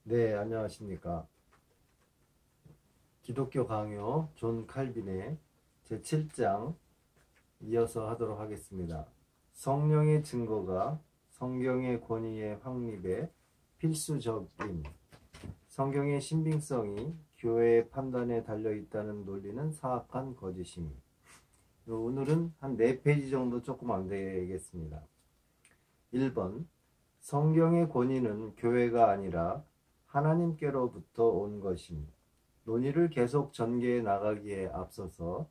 네, 안녕하십니까. 기독교 강요 존 칼빈의 제7장 이어서 하도록 하겠습니다. 성령의 증거가 성경의 권위의 확립에 필수적임. 성경의 신빙성이 교회의 판단에 달려있다는 논리는 사악한 거짓임. 오늘은 한 4페이지 정도 조금 안 되겠습니다. 1번, 성경의 권위는 교회가 아니라 하나님께로부터 온 것임. 논의를 계속 전개해 나가기에 앞서서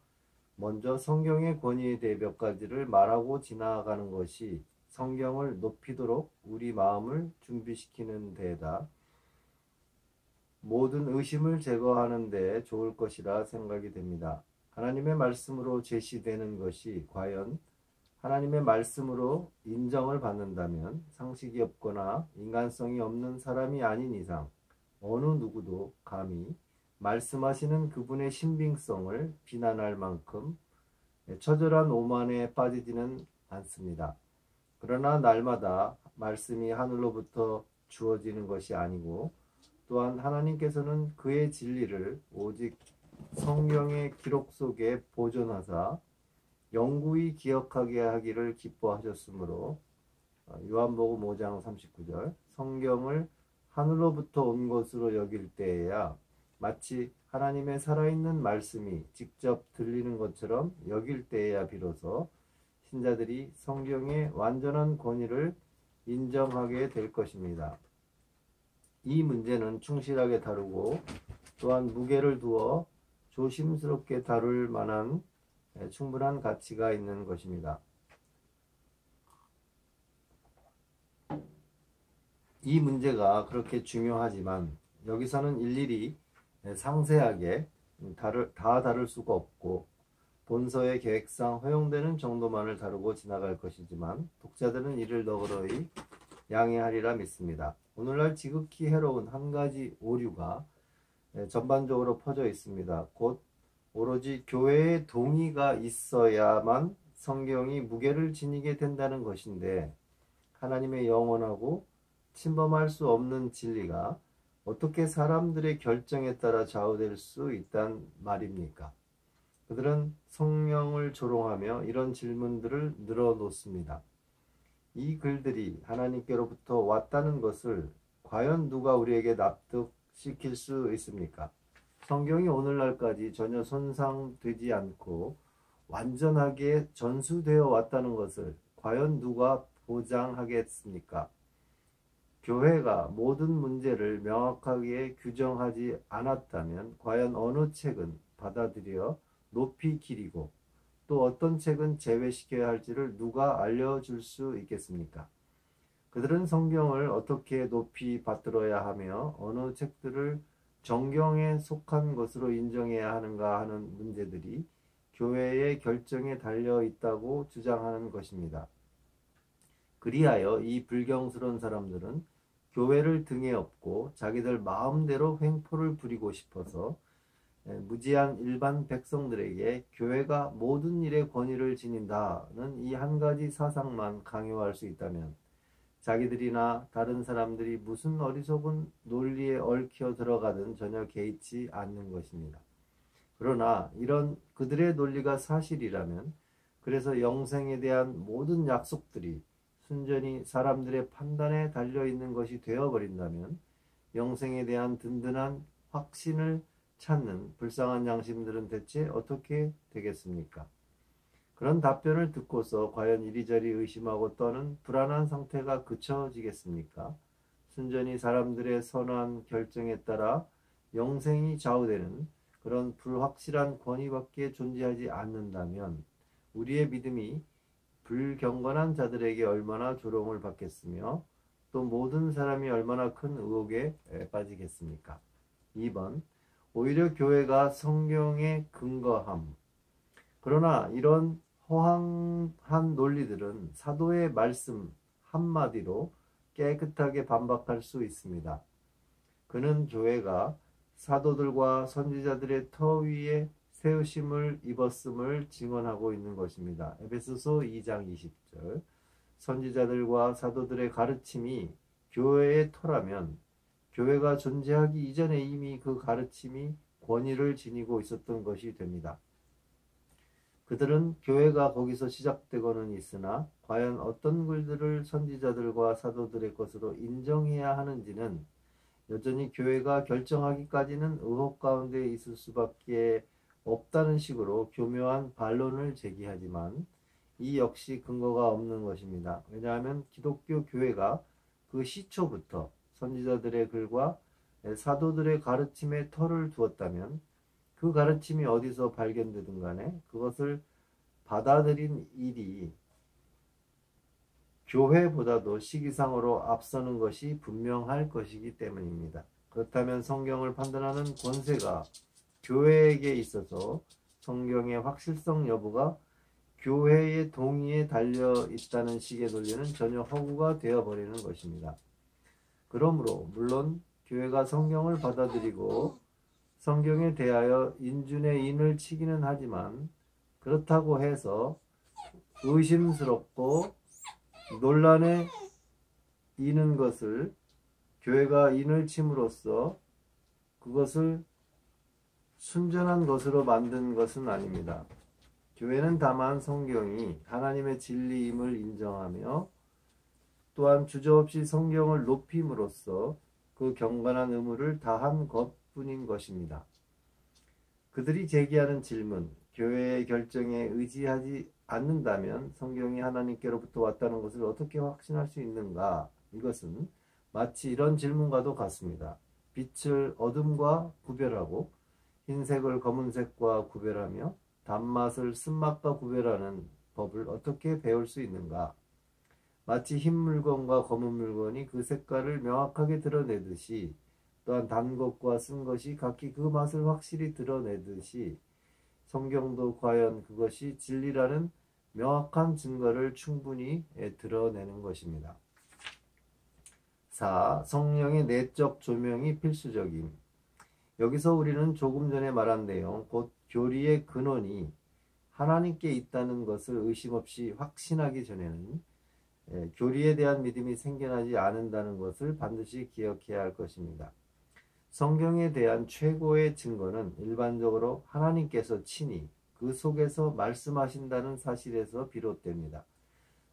먼저 성경의 권위에 대해 몇 가지를 말하고 지나가는 것이 성경을 높이도록 우리 마음을 준비시키는 데에다 모든 의심을 제거하는 데 좋을 것이라 생각이 됩니다. 하나님의 말씀으로 제시되는 것이 과연 하나님의 말씀으로 인정을 받는다면 상식이 없거나 인간성이 없는 사람이 아닌 이상 어느 누구도 감히 말씀하시는 그분의 신빙성을 비난할 만큼 처절한 오만에 빠지지는 않습니다. 그러나 날마다 말씀이 하늘로부터 주어지는 것이 아니고 또한 하나님께서는 그의 진리를 오직 성경의 기록 속에 보존하사 영구히 기억하게 하기를 기뻐하셨으므로 요한복음 5장 39절 성경을 하늘로부터 온 것으로 여길 때에야 마치 하나님의 살아있는 말씀이 직접 들리는 것처럼 여길 때에야 비로소 신자들이 성경의 완전한 권위를 인정하게 될 것입니다. 이 문제는 충실하게 다루고 또한 무게를 두어 조심스럽게 다룰 만한 충분한 가치가 있는 것입니다. 이 문제가 그렇게 중요하지만 여기서는 일일이 상세하게 다 다룰 수가 없고 본서의 계획상 허용되는 정도만을 다루고 지나갈 것이지만 독자들은 이를 너그러이 양해하리라 믿습니다. 오늘날 지극히 해로운 한 가지 오류가 전반적으로 퍼져 있습니다. 곧 오로지 교회의 동의가 있어야만 성경이 무게를 지니게 된다는 것인데 하나님의 영원하고 침범할 수 없는 진리가 어떻게 사람들의 결정에 따라 좌우될 수 있단 말입니까? 그들은 성령을 조롱하며 이런 질문들을 늘어놓습니다. 이 글들이 하나님께로부터 왔다는 것을 과연 누가 우리에게 납득시킬 수 있습니까? 성경이 오늘날까지 전혀 손상되지 않고 완전하게 전수되어 왔다는 것을 과연 누가 보장하겠습니까? 교회가 모든 문제를 명확하게 규정하지 않았다면 과연 어느 책은 받아들여 높이 기리고 또 어떤 책은 제외시켜야 할지를 누가 알려줄 수 있겠습니까? 그들은 성경을 어떻게 높이 받들어야 하며 어느 책들을 정경에 속한 것으로 인정해야 하는가 하는 문제들이 교회의 결정에 달려 있다고 주장하는 것입니다. 그리하여 이 불경스러운 사람들은 교회를 등에 업고 자기들 마음대로 횡포를 부리고 싶어서 무지한 일반 백성들에게 교회가 모든 일에 권위를 지닌다는 이 한 가지 사상만 강요할 수 있다면 자기들이나 다른 사람들이 무슨 어리석은 논리에 얽혀 들어가든 전혀 개의치 않는 것입니다. 그러나 이런 그들의 논리가 사실이라면 그래서 영생에 대한 모든 약속들이 순전히 사람들의 판단에 달려있는 것이 되어버린다면 영생에 대한 든든한 확신을 찾는 불쌍한 양심들은 대체 어떻게 되겠습니까? 그런 답변을 듣고서 과연 이리저리 의심하고 떠는 불안한 상태가 그쳐지겠습니까? 순전히 사람들의 선한 결정에 따라 영생이 좌우되는 그런 불확실한 권위밖에 존재하지 않는다면 우리의 믿음이 불경건한 자들에게 얼마나 조롱을 받겠으며 또 모든 사람이 얼마나 큰 의혹에 빠지겠습니까? 2번, 오히려 교회가 성경에 근거함. 그러나 이런 허황한 논리들은 사도의 말씀 한마디로 깨끗하게 반박할 수 있습니다. 그는 교회가 사도들과 선지자들의 터 위에 세우심을 입었음을 증언하고 있는 것입니다. 에베소서 2장 20절. 선지자들과 사도들의 가르침이 교회의 터라면 교회가 존재하기 이전에 이미 그 가르침이 권위를 지니고 있었던 것이 됩니다. 그들은 교회가 거기서 시작되고는 있으나 과연 어떤 글들을 선지자들과 사도들의 것으로 인정해야 하는지는 여전히 교회가 결정하기까지는 의혹 가운데 있을 수밖에 없다는 식으로 교묘한 반론을 제기하지만 이 역시 근거가 없는 것입니다. 왜냐하면 기독교 교회가 그 시초부터 선지자들의 글과 사도들의 가르침에 털을 두었다면 그 가르침이 어디서 발견되든 간에 그것을 받아들인 일이 교회보다도 시기상으로 앞서는 것이 분명할 것이기 때문입니다. 그렇다면 성경을 판단하는 권세가 교회에게 있어서 성경의 확실성 여부가 교회의 동의에 달려 있다는 식의 논리는 전혀 허구가 되어버리는 것입니다. 그러므로 물론 교회가 성경을 받아들이고 성경에 대하여 인준의 인을 치기는 하지만 그렇다고 해서 의심스럽고 논란에 이는 것을 교회가 인을 침으로써 그것을 순전한 것으로 만든 것은 아닙니다. 교회는 다만 성경이 하나님의 진리임을 인정하며 또한 주저없이 성경을 높임으로써 그 경건한 의무를 다한 것뿐인 것입니다. 그들이 제기하는 질문, 교회의 결정에 의지하지 않는다면 성경이 하나님께로부터 왔다는 것을 어떻게 확신할 수 있는가? 이것은 마치 이런 질문과도 같습니다. 빛을 어둠과 구별하고 흰색을 검은색과 구별하며 단맛을 쓴맛과 구별하는 법을 어떻게 배울 수 있는가? 마치 흰 물건과 검은 물건이 그 색깔을 명확하게 드러내듯이 또한 단 것과 쓴 것이 각기 그 맛을 확실히 드러내듯이 성경도 과연 그것이 진리라는 명확한 증거를 충분히 드러내는 것입니다. 4. 성령의 내적 조명이 필수적임. 여기서 우리는 조금 전에 말한 내용, 곧 교리의 근원이 하나님께 있다는 것을 의심 없이 확신하기 전에는 교리에 대한 믿음이 생겨나지 않는다는 것을 반드시 기억해야 할 것입니다. 성경에 대한 최고의 증거는 일반적으로 하나님께서 친히 그 속에서 말씀하신다는 사실에서 비롯됩니다.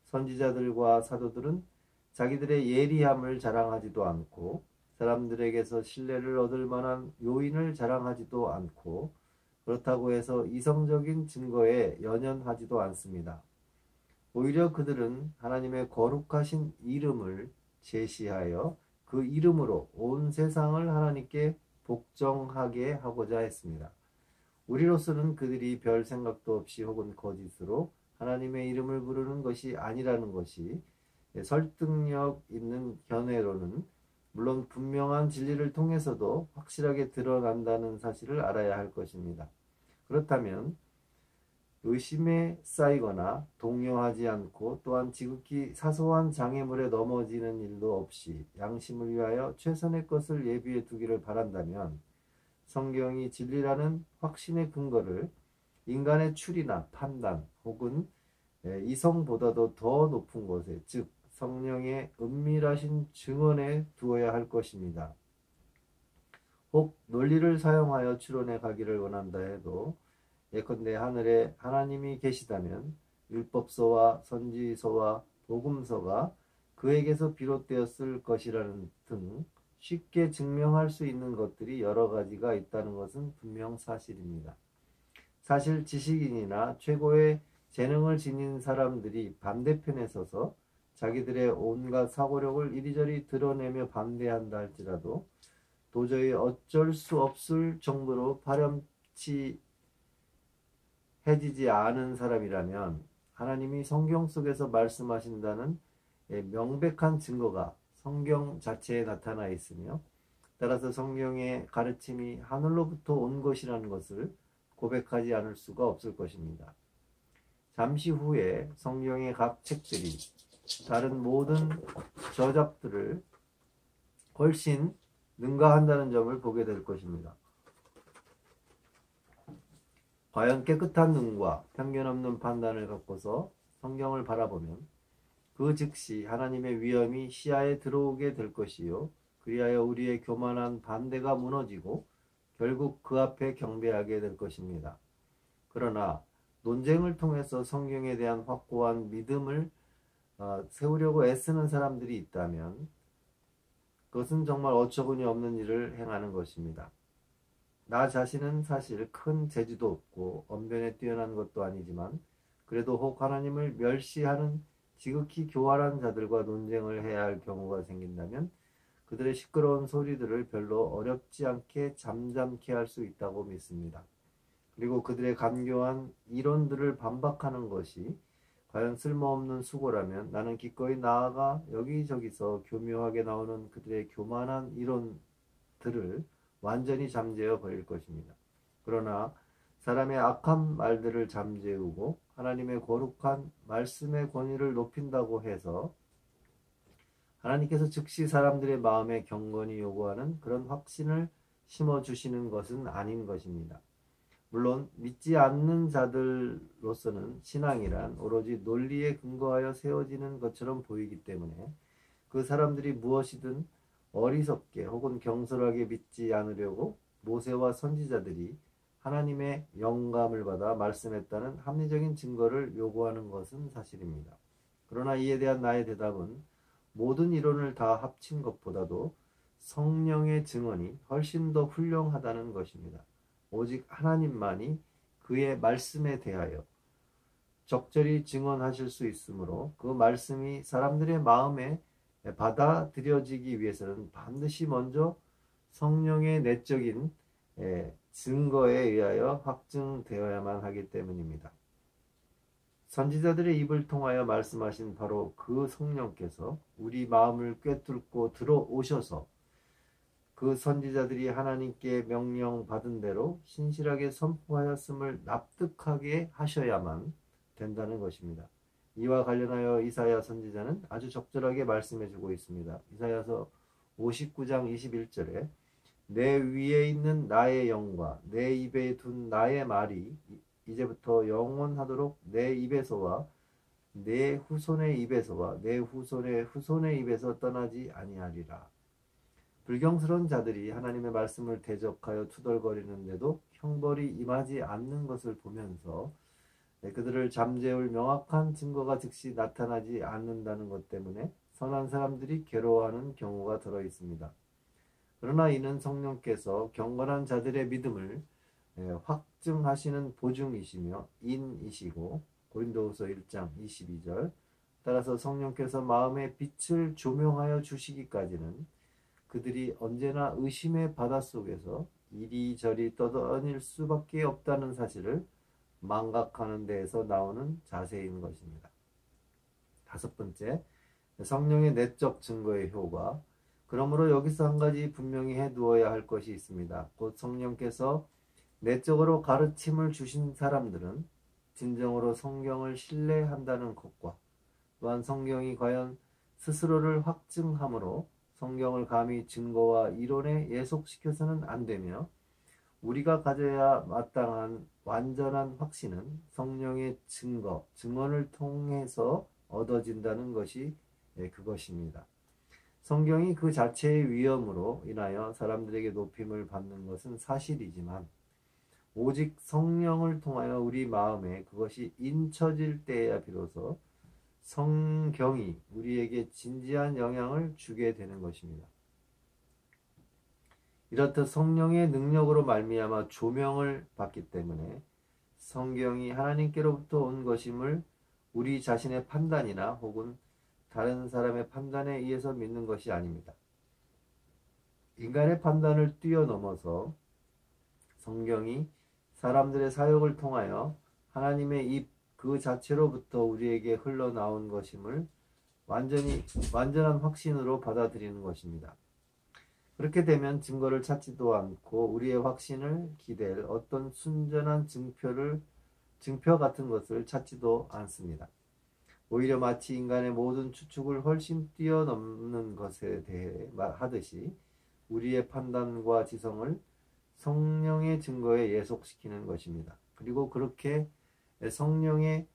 선지자들과 사도들은 자기들의 예리함을 자랑하지도 않고 사람들에게서 신뢰를 얻을 만한 요인을 자랑하지도 않고 그렇다고 해서 이성적인 증거에 연연하지도 않습니다. 오히려 그들은 하나님의 거룩하신 이름을 제시하여 그 이름으로 온 세상을 하나님께 복종하게 하고자 했습니다. 우리로서는 그들이 별 생각도 없이 혹은 거짓으로 하나님의 이름을 부르는 것이 아니라는 것이 설득력 있는 견해로는 물론 분명한 진리를 통해서도 확실하게 드러난다는 사실을 알아야 할 것입니다. 그렇다면 의심에 쌓이거나 동요하지 않고 또한 지극히 사소한 장애물에 넘어지는 일도 없이 양심을 위하여 최선의 것을 예비해 두기를 바란다면 성경이 진리라는 확신의 근거를 인간의 추리나 판단 혹은 이성보다도 더 높은 곳에, 즉 성령의 은밀하신 증언에 두어야 할 것입니다. 혹 논리를 사용하여 추론해 가기를 원한다 해도 예컨대 하늘에 하나님이 계시다면 율법서와 선지서와 복음서가 그에게서 비롯되었을 것이라는 등 쉽게 증명할 수 있는 것들이 여러 가지가 있다는 것은 분명 사실입니다. 사실 지식인이나 최고의 재능을 지닌 사람들이 반대편에 서서 자기들의 온갖 사고력을 이리저리 드러내며 반대한다 할지라도 도저히 어쩔 수 없을 정도로 파렴치해지지 않은 사람이라면 하나님이 성경 속에서 말씀하신다는 명백한 증거가 성경 자체에 나타나 있으며 따라서 성경의 가르침이 하늘로부터 온 것이라는 것을 고백하지 않을 수가 없을 것입니다. 잠시 후에 성경의 각 책들이 다른 모든 저작들을 훨씬 능가한다는 점을 보게 될 것입니다. 과연 깨끗한 눈과 편견 없는 판단을 갖고서 성경을 바라보면 그 즉시 하나님의 위엄이 시야에 들어오게 될 것이요 그리하여 우리의 교만한 반대가 무너지고 결국 그 앞에 경배하게 될 것입니다. 그러나 논쟁을 통해서 성경에 대한 확고한 믿음을 세우려고 애쓰는 사람들이 있다면 그것은 정말 어처구니 없는 일을 행하는 것입니다. 나 자신은 사실 큰 재주도 없고 언변에 뛰어난 것도 아니지만 그래도 혹 하나님을 멸시하는 지극히 교활한 자들과 논쟁을 해야 할 경우가 생긴다면 그들의 시끄러운 소리들을 별로 어렵지 않게 잠잠케 할 수 있다고 믿습니다. 그리고 그들의 간교한 이론들을 반박하는 것이 과연 쓸모없는 수고라면 나는 기꺼이 나아가 여기저기서 교묘하게 나오는 그들의 교만한 이론들을 완전히 잠재워 버릴 것입니다. 그러나 사람의 악한 말들을 잠재우고 하나님의 거룩한 말씀의 권위를 높인다고 해서 하나님께서 즉시 사람들의 마음에 경건히 요구하는 그런 확신을 심어주시는 것은 아닌 것입니다. 물론 믿지 않는 자들로서는 신앙이란 오로지 논리에 근거하여 세워지는 것처럼 보이기 때문에 그 사람들이 무엇이든 어리석게 혹은 경솔하게 믿지 않으려고 모세와 선지자들이 하나님의 영감을 받아 말씀했다는 합리적인 증거를 요구하는 것은 사실입니다. 그러나 이에 대한 나의 대답은 모든 이론을 다 합친 것보다도 성령의 증언이 훨씬 더 훌륭하다는 것입니다. 오직 하나님만이 그의 말씀에 대하여 적절히 증언하실 수 있으므로 그 말씀이 사람들의 마음에 받아들여지기 위해서는 반드시 먼저 성령의 내적인 증거에 의하여 확증되어야만 하기 때문입니다. 선지자들의 입을 통하여 말씀하신 바로 그 성령께서 우리 마음을 꿰뚫고 들어오셔서 그 선지자들이 하나님께 명령받은 대로 신실하게 선포하였음을 납득하게 하셔야만 된다는 것입니다. 이와 관련하여 이사야 선지자는 아주 적절하게 말씀해주고 있습니다. 이사야서 59장 21절에 내 위에 있는 나의 영과 내 입에 둔 나의 말이 이제부터 영원하도록 내 입에서와 내 후손의 입에서와 내 후손의 후손의 입에서 떠나지 아니하리라. 불경스러운 자들이 하나님의 말씀을 대적하여 투덜거리는데도 형벌이 임하지 않는 것을 보면서 그들을 잠재울 명확한 증거가 즉시 나타나지 않는다는 것 때문에 선한 사람들이 괴로워하는 경우가 들어 있습니다. 그러나 이는 성령께서 경건한 자들의 믿음을 확증하시는 보증이시며 인이시고 고린도후서 1장 22절 따라서 성령께서 마음의 빛을 조명하여 주시기까지는 그들이 언제나 의심의 바닷속에서 이리저리 떠다닐 수밖에 없다는 사실을 망각하는 데에서 나오는 자세인 것입니다. 다섯 번째, 성령의 내적 증거의 효과. 그러므로 여기서 한 가지 분명히 해두어야 할 것이 있습니다. 곧 성령께서 내적으로 가르침을 주신 사람들은 진정으로 성경을 신뢰한다는 것과 또한 성경이 과연 스스로를 확증함으로 성경을 감히 증거와 이론에 예속시켜서는 안 되며 우리가 가져야 마땅한 완전한 확신은 성령의 증언을 통해서 얻어진다는 것이 그것입니다. 성경이 그 자체의 위엄으로 인하여 사람들에게 높임을 받는 것은 사실이지만 오직 성령을 통하여 우리 마음에 그것이 인쳐질 때에야 비로소 성경이 우리에게 진지한 영향을 주게 되는 것입니다. 이렇듯 성령의 능력으로 말미암아 조명을 받기 때문에 성경이 하나님께로부터 온 것임을 우리 자신의 판단이나 혹은 다른 사람의 판단에 의해서 믿는 것이 아닙니다. 인간의 판단을 뛰어넘어서 성경이 사람들의 사역을 통하여 하나님의 입 그 자체로부터 우리에게 흘러나온 것임을 완전한 확신으로 받아들이는 것입니다. 그렇게 되면 증거를 찾지도 않고 우리의 확신을 기댈 어떤 순전한 증표 같은 것을 찾지도 않습니다. 오히려 마치 인간의 모든 추측을 훨씬 뛰어넘는 것에 대해 하듯이 우리의 판단과 지성을 성령의 증거에 예속시키는 것입니다. 그리고 그렇게 성령의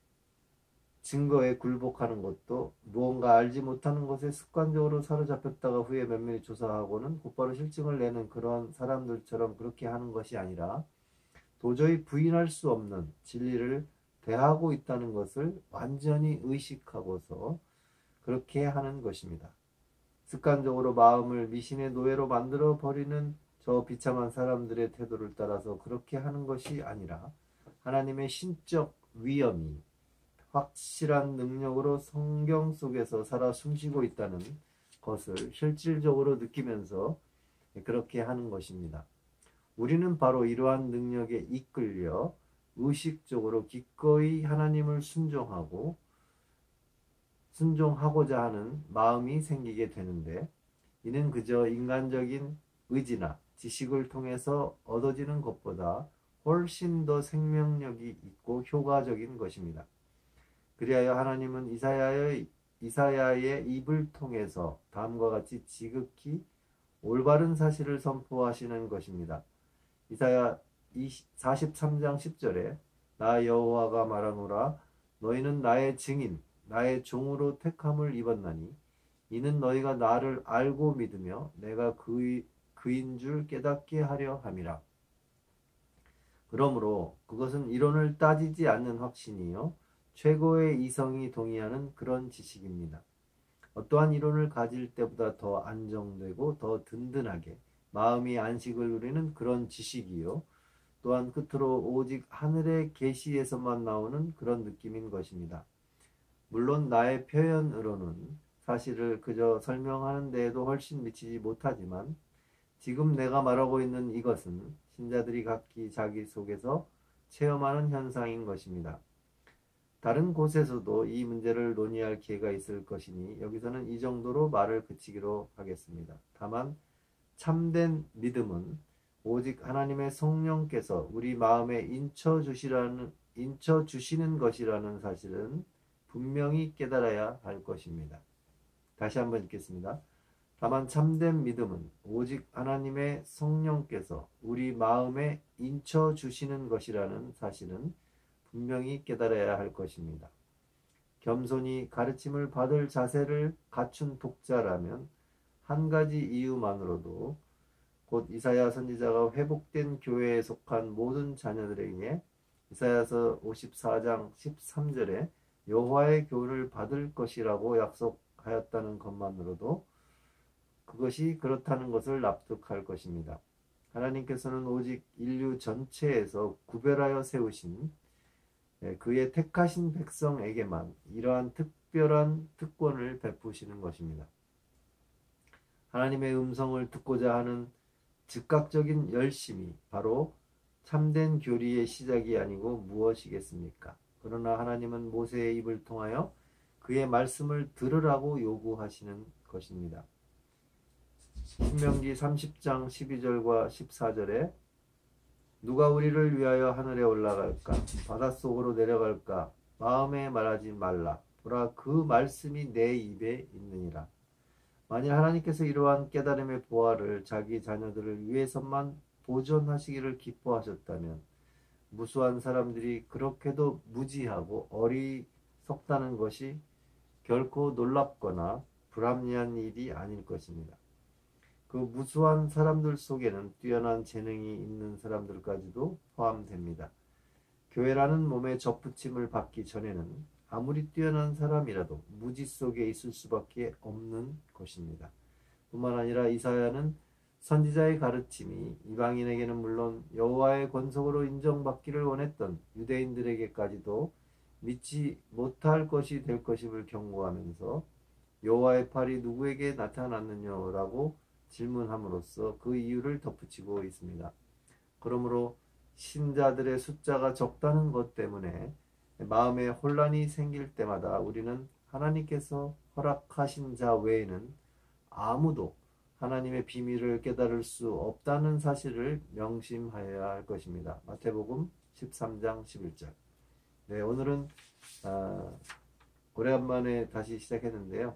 증거에 굴복하는 것도 무언가 알지 못하는 것에 습관적으로 사로잡혔다가 후에 면밀히 조사하고는 곧바로 실증을 내는 그런 사람들처럼 그렇게 하는 것이 아니라 도저히 부인할 수 없는 진리를 대하고 있다는 것을 완전히 의식하고서 그렇게 하는 것입니다. 습관적으로 마음을 미신의 노예로 만들어 버리는 저 비참한 사람들의 태도를 따라서 그렇게 하는 것이 아니라 하나님의 신적 위엄이 확실한 능력으로 성경 속에서 살아 숨쉬고 있다는 것을 실질적으로 느끼면서 그렇게 하는 것입니다. 우리는 바로 이러한 능력에 이끌려 의식적으로 기꺼이 하나님을 순종하고자 하는 마음이 생기게 되는데, 이는 그저 인간적인 의지나 지식을 통해서 얻어지는 것보다 훨씬 더 생명력이 있고 효과적인 것입니다. 그리하여 하나님은 이사야의 입을 통해서 다음과 같이 지극히 올바른 사실을 선포하시는 것입니다. 이사야 43장 10절에 나 여호와가 말하노라 너희는 나의 증인 나의 종으로 택함을 입었나니 이는 너희가 나를 알고 믿으며 내가 그인 줄 깨닫게 하려 함이라. 그러므로 그것은 이론을 따지지 않는 확신이요 최고의 이성이 동의하는 그런 지식입니다. 어떠한 이론을 가질 때보다 더 안정되고 더 든든하게 마음이 안식을 누리는 그런 지식이요 또한 끝으로 오직 하늘의 계시에서만 나오는 그런 느낌인 것입니다. 물론 나의 표현으로는 사실을 그저 설명하는 데에도 훨씬 미치지 못하지만 지금 내가 말하고 있는 이것은 신자들이 각기 자기 속에서 체험하는 현상인 것입니다. 다른 곳에서도 이 문제를 논의할 기회가 있을 것이니 여기서는 이 정도로 말을 그치기로 하겠습니다. 다만 참된 믿음은 오직 하나님의 성령께서 우리 마음에 인쳐주시는 것이라는 사실은 분명히 깨달아야 할 것입니다. 다시 한번 읽겠습니다. 다만 참된 믿음은 오직 하나님의 성령께서 우리 마음에 인쳐주시는 것이라는 사실은 분명히 깨달아야 할 것입니다. 겸손히 가르침을 받을 자세를 갖춘 독자라면 한 가지 이유만으로도 곧 이사야 선지자가 회복된 교회에 속한 모든 자녀들에게 이사야서 54장 13절에 여호와의 교훈을 받을 것이라고 약속하였다는 것만으로도 그것이 그렇다는 것을 납득할 것입니다. 하나님께서는 오직 인류 전체에서 구별하여 세우신 그의 택하신 백성에게만 이러한 특별한 특권을 베푸시는 것입니다. 하나님의 음성을 듣고자 하는 즉각적인 열심이 바로 참된 교리의 시작이 아니고 무엇이겠습니까? 그러나 하나님은 모세의 입을 통하여 그의 말씀을 들으라고 요구하시는 것입니다. 신명기 30장 12절과 14절에 누가 우리를 위하여 하늘에 올라갈까? 바닷속으로 내려갈까? 마음에 말하지 말라. 보라 그 말씀이 내 입에 있느니라. 만일 하나님께서 이러한 깨달음의 보화를 자기 자녀들을 위해서만 보존하시기를 기뻐하셨다면 무수한 사람들이 그렇게도 무지하고 어리석다는 것이 결코 놀랍거나 불합리한 일이 아닐 것입니다. 그 무수한 사람들 속에는 뛰어난 재능이 있는 사람들까지도 포함됩니다. 교회라는 몸의 접붙임을 받기 전에는 아무리 뛰어난 사람이라도 무지 속에 있을 수밖에 없는 것입니다. 뿐만 아니라 이사야는 선지자의 가르침이 이방인에게는 물론 여호와의 권속으로 인정받기를 원했던 유대인들에게까지도 믿지 못할 것이 될 것임을 경고하면서 여호와의 팔이 누구에게 나타났느냐라고 질문함으로써 그 이유를 덧붙이고 있습니다. 그러므로 신자들의 숫자가 적다는 것 때문에 마음에 혼란이 생길 때마다 우리는 하나님께서 허락하신 자 외에는 아무도 하나님의 비밀을 깨달을 수 없다는 사실을 명심하여야 할 것입니다. 마태복음 13장 11절. 네, 오늘은 오래간만에 다시 시작했는데요.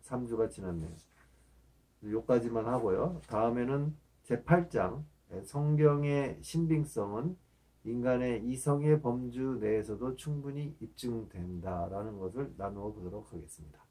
3주가 지났네요. 여기까지만 하고요. 다음에는 제8장 성경의 신빙성은 인간의 이성의 범주 내에서도 충분히 입증된다라는 것을 나누어 보도록 하겠습니다.